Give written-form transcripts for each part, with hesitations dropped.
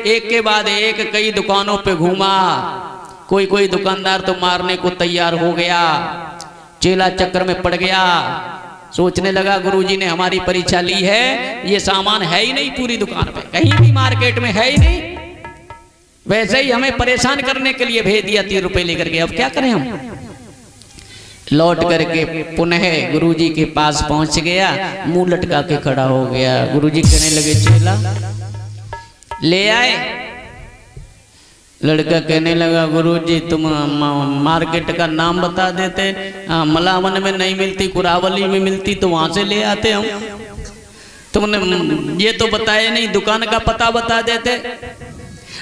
एक के बाद एक कई दुकानों पे घूमा। कोई दुकानदार तो मारने को तैयार हो गया। चेला चक्कर में पड़ गया। सोचने लगा गुरुजी ने हमारी परीक्षा ली है, ये सामान है ही नहीं पूरी दुकान पे, कहीं भी मार्केट में है ही नहीं, वैसे ही हमें परेशान करने के लिए भेज दिया 3 रुपए लेकर के। अब क्या करें हम? लौट करके पुनः गुरुजी के पास पहुंच गया, मुंह लटका के खड़ा हो गया। गुरुजी कहने लगे चेला ले आए। लड़का कहने लगा गुरुजी तुम मार्केट का नाम बता देते, मलावन में नहीं मिलती, कुरावली में मिलती तो वहां से ले आते हम। तुमने ये तो बताया नहीं, दुकान का पता बता देते,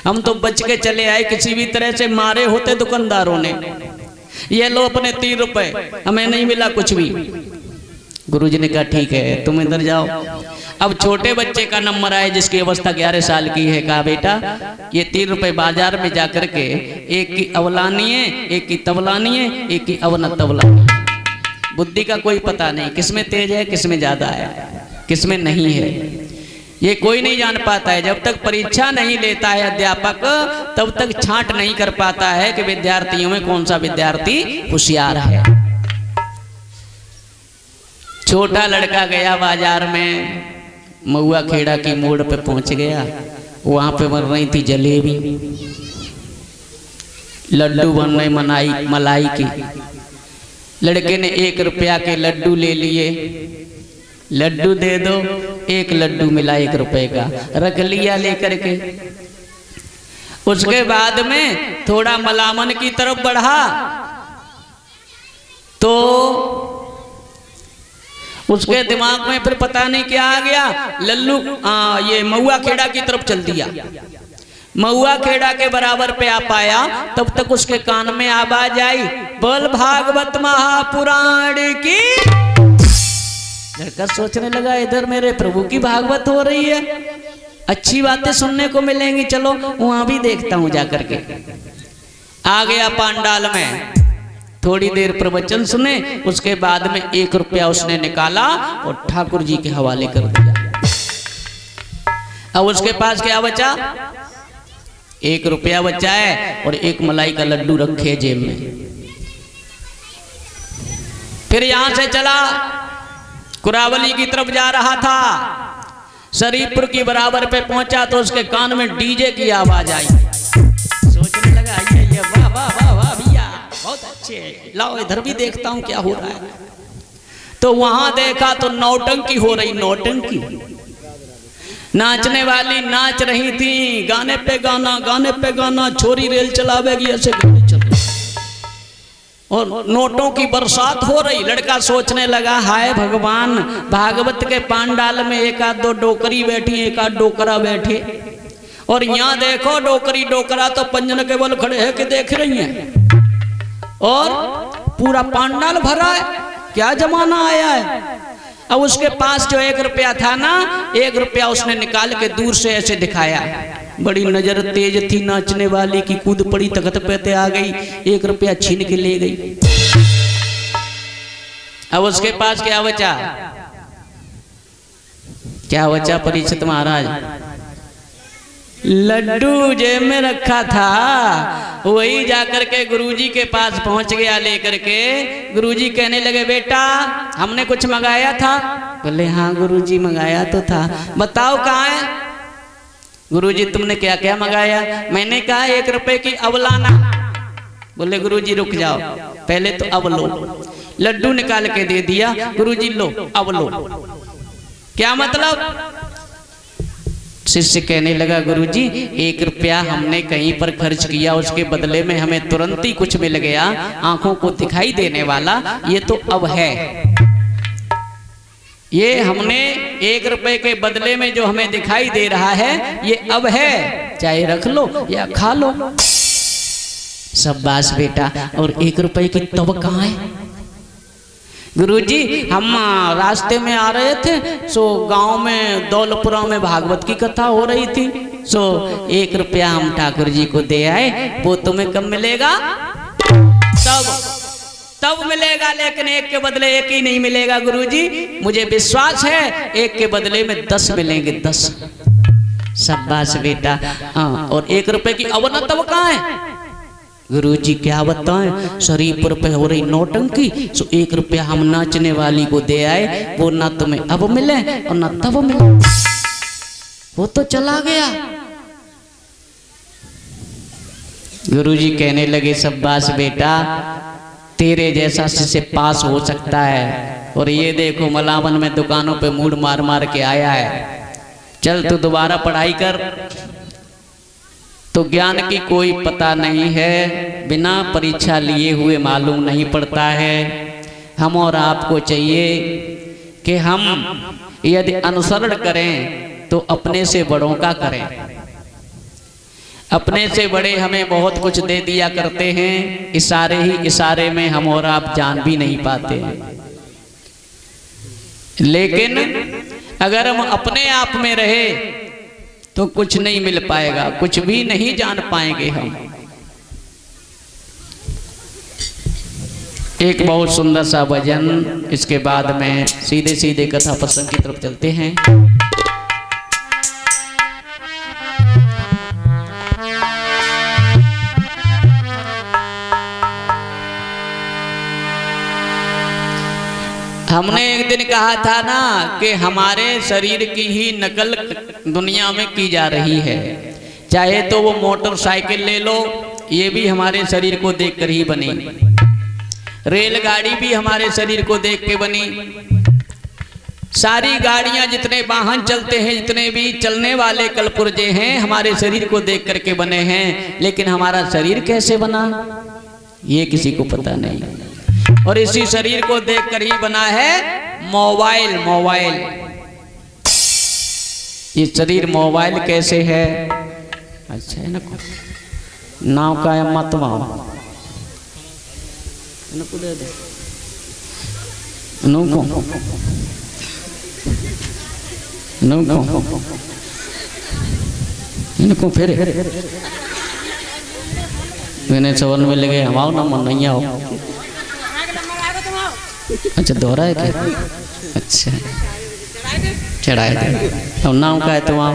हम तो बच के चले आए। किसी भी तरह से मारे होते दुकानदारों ने। ये लो अपने 3 रुपए, हमें नहीं मिला कुछ भी। गुरुजी ने कहा ठीक है तुम इधर जाओ। अब छोटे बच्चे का नंबर आए जिसकी अवस्था 11 साल की है। कहा बेटा ये 3 रुपए बाजार में जाकर के एक की अवलानी है, एक की तवलानी है, एक की अवन तवलानी। बुद्धि का कोई पता नहीं, किसमें तेज है किसमें ज्यादा है किसमें नहीं है, ये कोई नहीं जान पाता है। जब तक परीक्षा नहीं लेता है अध्यापक तब तक छांट नहीं कर पाता है कि विद्यार्थियों में कौन सा विद्यार्थी होशियार है। छोटा लड़का गया बाजार में, महुआ खेड़ा की मोड़ पे पहुंच गया। वहां पे बन रही थी जलेबी, लड्डू बन रहे मलाई की। लड़के ने 1 रुपया के लड्डू ले लिए। लड्डू दे दो, 1 लड्डू मिला 1 रुपए का, रख लिया लेकर के। उसके बाद में थोड़ा मलामन की तरफ बढ़ा तो उसके दिमाग में फिर पता नहीं क्या आ गया। लल्लू ये महुआ खेड़ा की तरफ चल दिया। महुआ खेड़ा के बराबर पे आ पाया तब तक उसके कान में आवाज आई, बोल भागवत महापुराण की। लड़का सोचने लगा इधर मेरे प्रभु की भागवत हो रही है, अच्छी बातें सुनने को मिलेंगी, चलो वहां भी देखता हूं जाकर के। आ गया पांडाल में, थोड़ी देर प्रवचन सुने, उसके बाद में 1 रुपया उसने निकाला और ठाकुर जी के हवाले कर दिया। अब उसके पास क्या बचा? 1 रुपया बचा है और 1 मलाई का लड्डू रखे जेब में। फिर यहां से चला, कुरावली की तरफ जा रहा था। शरीफपुर की बराबर पे पहुंचा तो उसके कान में डीजे की आवाज आई। सोचने लगा ये वाह वाह वाह वाह भैया बहुत अच्छे, लाओ इधर भी देखता हूं क्या हो रहा है। तो वहां देखा तो नौटंकी हो रही। नौटंकी, नाचने वाली नाच रही थी, गाने पे गाना गाने पे गाना, छोरी रेल चलावेगी ऐसे गाने चल रहे और नोटों की बरसात हो रही। लड़का सोचने लगा हाय भगवान, भागवत के पांडाल में 1-2 डोकरी बैठी, 1-8 डोकरा बैठे, और यहाँ देखो डोकरी डोकरा तो पंजन के बल खड़े हैं कि देख रही हैं, और पूरा पांडाल भरा है। क्या जमाना आया है। अब उसके पास जो 1 रुपया था ना, 1 रुपया उसने निकाल के दूर से ऐसे दिखाया। बड़ी नजर तेज थी नाचने वाली की, कूद पड़ी, तख्त पे आ गई, 1 रुपया छीन के ले गई। अब उसके पास क्या बचा? क्या बचा परीक्षित महाराज? लड्डू जेब में रखा था, वही जाकर के गुरुजी के पास पहुंच गया लेकर के। गुरुजी कहने लगे बेटा हमने कुछ मंगाया था। बोले हाँ गुरुजी मंगाया तो था, बताओ कहाँ है? गुरुजी तुमने क्या क्या मंगाया? मैंने कहा 1 रुपए की अवलाना। बोले गुरुजी रुक जाओ, पहले तो अब लो। लड्डू निकाल के दे दिया। गुरुजी लो अब लो। क्या मतलब? शिष्य कहने लगा गुरुजी 1 रुपया हमने कहीं पर खर्च किया, उसके बदले में हमें तुरंत ही कुछ मिल गया, आंखों को दिखाई देने वाला, ये तो अब है। ये हमने 1 रुपए के बदले में जो हमें दिखाई दे रहा है ये अब है, चाहे रख लो या खा लो। शाबाश बेटा। और 1 रुपए की तब कहाँ है? गुरुजी हम रास्ते में आ रहे थे, सो गांव में दौलपुरा में भागवत की कथा हो रही थी, सो 1 रुपया हम ठाकुर जी को दे आए। वो तुम्हें कब मिलेगा? तब मिलेगा, लेकिन 1 के बदले 1 ही नहीं मिलेगा गुरुजी। मुझे विश्वास है 1 के बदले में 10 मिलेंगे, 10। शाबाश बेटा। हाँ, और 1 रुपए की अवना तब कहाँ है? गुरुजी क्या बताएं, शरीर पर हो रही नौटंकी, सो 1 रुपया हम नाचने वाली को दे आए, वो ना तुम्हें अब मिले और ना तब मिले, वो तो चला गया। गुरुजी कहने लगे शाबाश बेटा, तेरे जैसा शिष्य पास हो सकता है, और ये देखो मलावन में दुकानों पे मूड मार मार के आया है। चल तू दोबारा पढ़ाई कर। तो ज्ञान की कोई पता नहीं है, बिना परीक्षा लिए हुए मालूम नहीं पड़ता है। हम और आपको चाहिए कि हम यदि अनुसरण करें तो अपने से बड़ों का करें। अपने से बड़े हमें बहुत कुछ दे दिया करते हैं, इशारे ही इशारे में हम और आप जान भी नहीं पाते हैं। लेकिन अगर हम अपने आप में रहे तो कुछ नहीं मिल पाएगा, कुछ भी नहीं जान पाएंगे हम। एक बहुत सुंदर सा भजन, इसके बाद में सीधे सीधे कथा प्रसंग की तरफ चलते हैं। हमने एक दिन कहा था ना कि हमारे शरीर की ही नकल दुनिया में की जा रही है। चाहे तो वो मोटरसाइकिल ले लो, ये भी हमारे शरीर को देखकर ही बनी। रेलगाड़ी भी हमारे शरीर को देख के बनी। सारी गाड़ियां, जितने वाहन चलते हैं, जितने भी चलने वाले कलपुर्जे हैं, हमारे शरीर को देख करके बने हैं। लेकिन हमारा शरीर कैसे बना ये किसी को पता नहीं। और इसी शरीर को देखकर ही बना है मोबाइल। मोबाइल, ये शरीर मोबाइल कैसे है? अच्छा है ना, नाव का है मत इनको फिर मैंने सवन में लगे हम आओ ना मन नहीं आओ। अच्छा दोहरा है क्या? अच्छा चढ़ाए थे। अब नाम का है तो वहाँ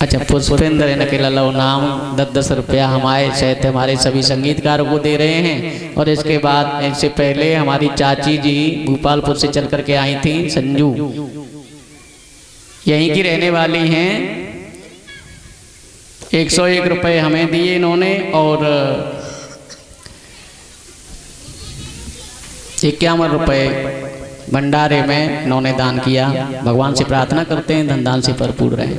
अच्छा पुष्पेंद्र है नकेला लो नाम 10-10 रुपया हमारे सहित हमारे सभी संगीतकारों को दे रहे हैं। और इसके बाद इससे पहले हमारी चाची जी भोपालपुर से चल करके आई थी, संजू यहीं की रहने वाली हैं। 101 रुपये हमें दिए इन्होंने और 51 रुपये भंडारे में इन्होंने दान किया। भगवान से प्रार्थना करते हैं धन दान से भरपूर रहे।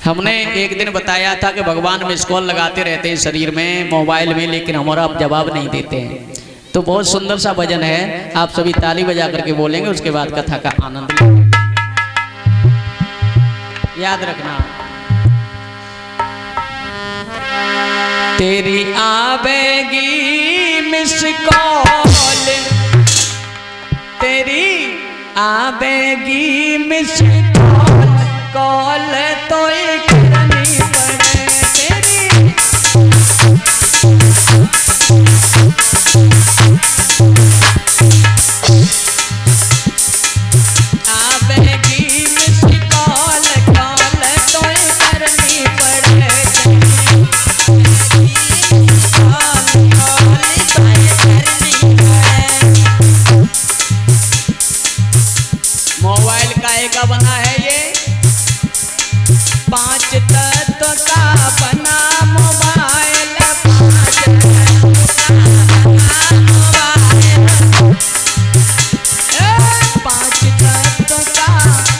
हमने एक दिन बताया था कि भगवान मिस कॉल लगाते रहते हैं शरीर में, मोबाइल में, लेकिन हमारा आप जवाब नहीं देते हैं। तो बहुत सुंदर सा भजन है, आप सभी ताली बजा करके बोलेंगे, उसके बाद कथा का आनंद लेंगे। याद रखना, तेरी आवेगी मिस कॉल, तेरी आवेगी मिस कॉल तो करनी पड़े तेरी। आवेगी मिस कॉल, कॉल तो करनी पड़े तेरी। मोबाइल काहे का बना है ये? 5 तत्व का बना मोबाइल, 5 तत्व का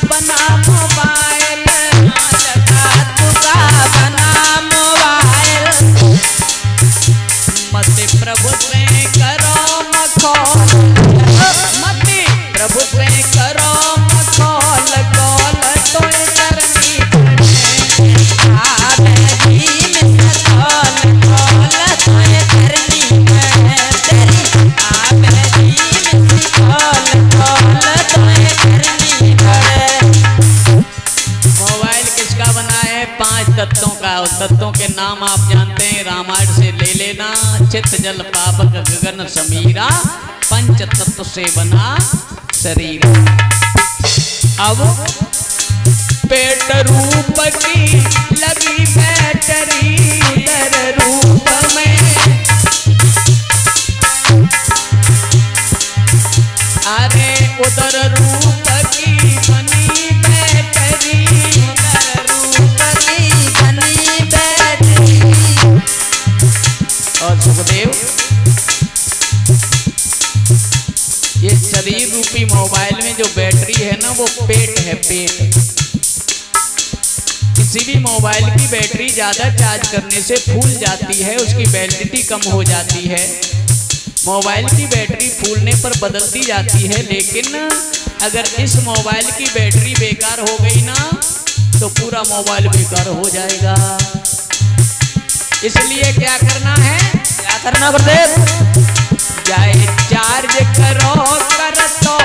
बना मोबाइल, 5 तत्व का बना मोबाइल। मत प्रभु से करो मखौल, मत प्रभु से करो मखौल, कौल तो करनी पड़े। आवेगी मिस कॉल, कौल तो करनी पड़े तेरी। आवेगी मिस कॉल, कौल तो करनी पड़े। मोबाइल किसका बना है? 5 तत्वों का। उस तत्वों के नाम आप जानते हैं, रामायण से ले लेना। चित्त जल पावक गगन समीरा, 5 तत्व से बना शरीर। अब पेट रूप की लगी बैटरी उदर रूप में, अरे उदर रूप की बनी बैटरी, उदर रूप की बनी बैटरी। और सुखदेव, ये शरीर रूपी मोबाइल में जो बैटरी है ना वो पेट है, पेट। किसी भी मोबाइल की बैटरी ज़्यादा चार्ज करने से फूल जाती है, उसकी वैलिडिटी कम हो जाती है, मोबाइल की बैटरी फूलने पर बदलती जाती है। लेकिन अगर इस मोबाइल की बैटरी बेकार हो गई ना तो पूरा मोबाइल बेकार हो जाएगा। इसलिए क्या करना है, क्या करना गुरुदेव, जाए चार्ज करो कर तो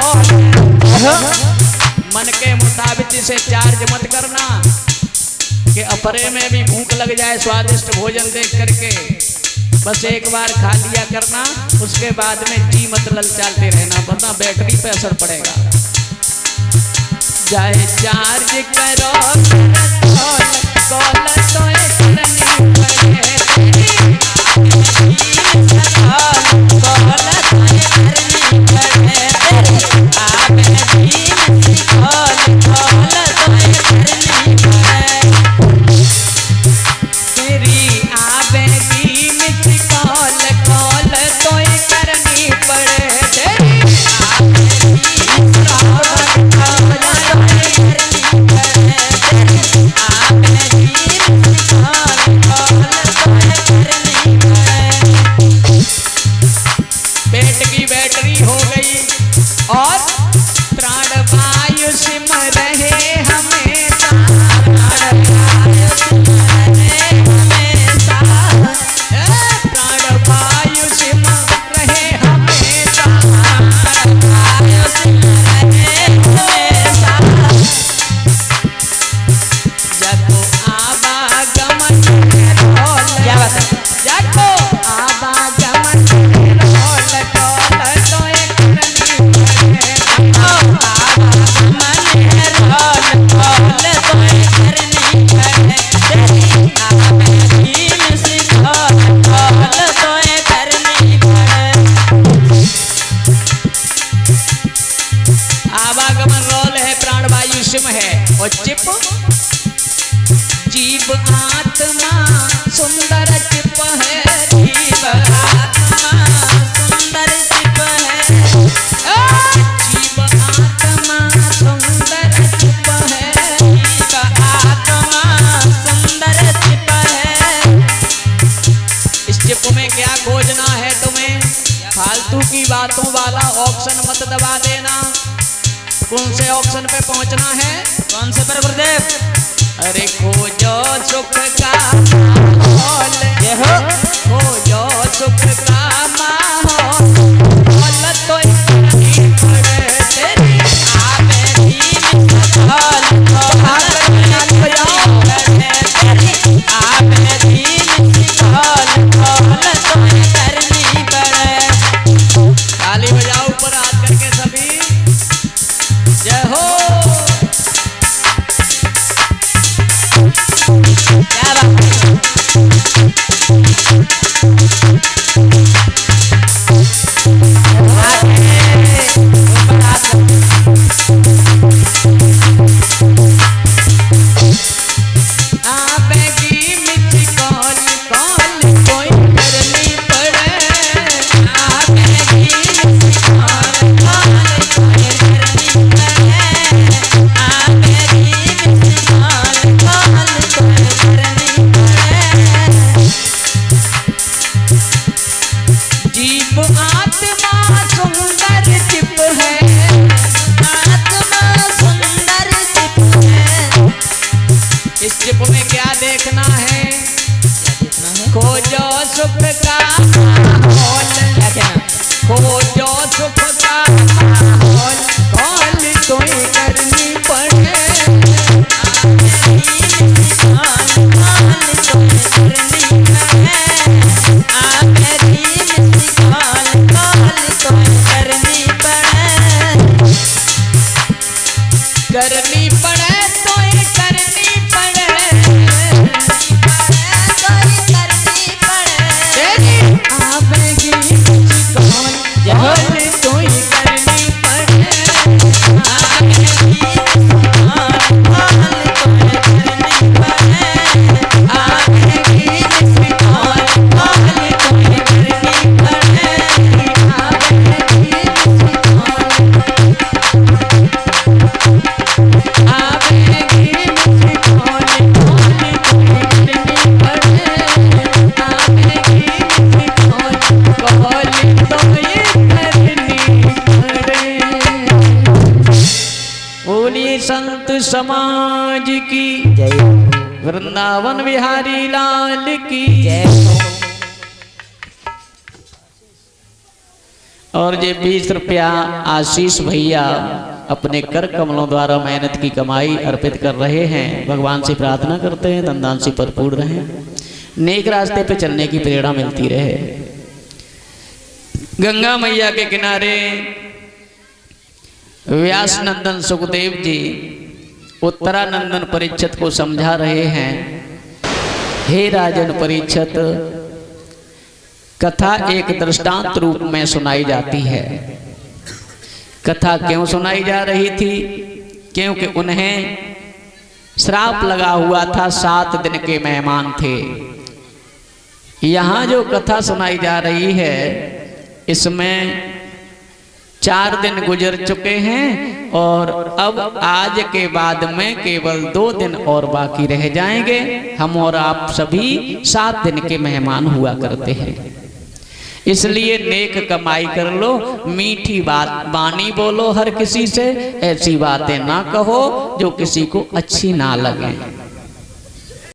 मन के मुताबिक इसे चार्ज मत करना कि अपरे में भी भूख लग जाए स्वादिष्ट भोजन देख करके, बस एक बार खा लिया करना, उसके बाद में जी मत ललचाते रहना, वरना बैटरी पे असर पड़ेगा। जाए चार्ज करो कॉल तो करनी पड़े, और चिप जीव आत्मा सुंदर चिप है, जीव आत्मा सुंदर चिप है, जीव आत्मा सुंदर चिप है, जीव आत्मा सुंदर चिप है। इस चिप में क्या खोजना है तुम्हें, फालतू की बातों वाला ऑप्शन मत दबा देना। कौन से ऑप्शन पे पहुंचना है, कौन से पर गुरुदेव, अरे खोजो सुख का माहौल, ये हो खोजो सुख का माहौल, तो करनी पड़े तेरी आवे दीन सफल, तेरी आवे दीन सफल, तो करनी पड़े। ताली बजाओ ऊपर हाथ करके सभी, जय हो। क्या बात खोजो सुख का माहौल, खोजो सुख का माहौल, कॉल तो करनी पड़े, करनी पड़े तो समाज की जय। वृंदावन बिहारी लाल की जय। और ये 20 रुपया आशीष भैया अपने कर कमलों द्वारा मेहनत की कमाई अर्पित कर रहे हैं। भगवान से प्रार्थना करते हैं धनदान से भरपूर रहें, नेक रास्ते पे चलने की प्रेरणा मिलती रहे। गंगा मैया के किनारे व्यास नंदन सुखदेव जी उत्तरानंदन परीक्षित को समझा रहे हैं, हे राजन परीक्षित, कथा एक दृष्टांत रूप में सुनाई जाती है। कथा क्यों सुनाई जा रही थी? क्योंकि उन्हें श्राप लगा हुआ था, 7 दिन के मेहमान थे। यहाँ जो कथा सुनाई जा रही है इसमें 4 दिन गुजर चुके हैं और अब आज के बाद में केवल 2 दिन और बाकी रह जाएंगे। हम और आप सभी 7 दिन के मेहमान हुआ करते हैं, इसलिए नेक कमाई कर लो, मीठी बात बानी बोलो हर किसी से, ऐसी बातें ना कहो जो किसी को अच्छी ना लगे।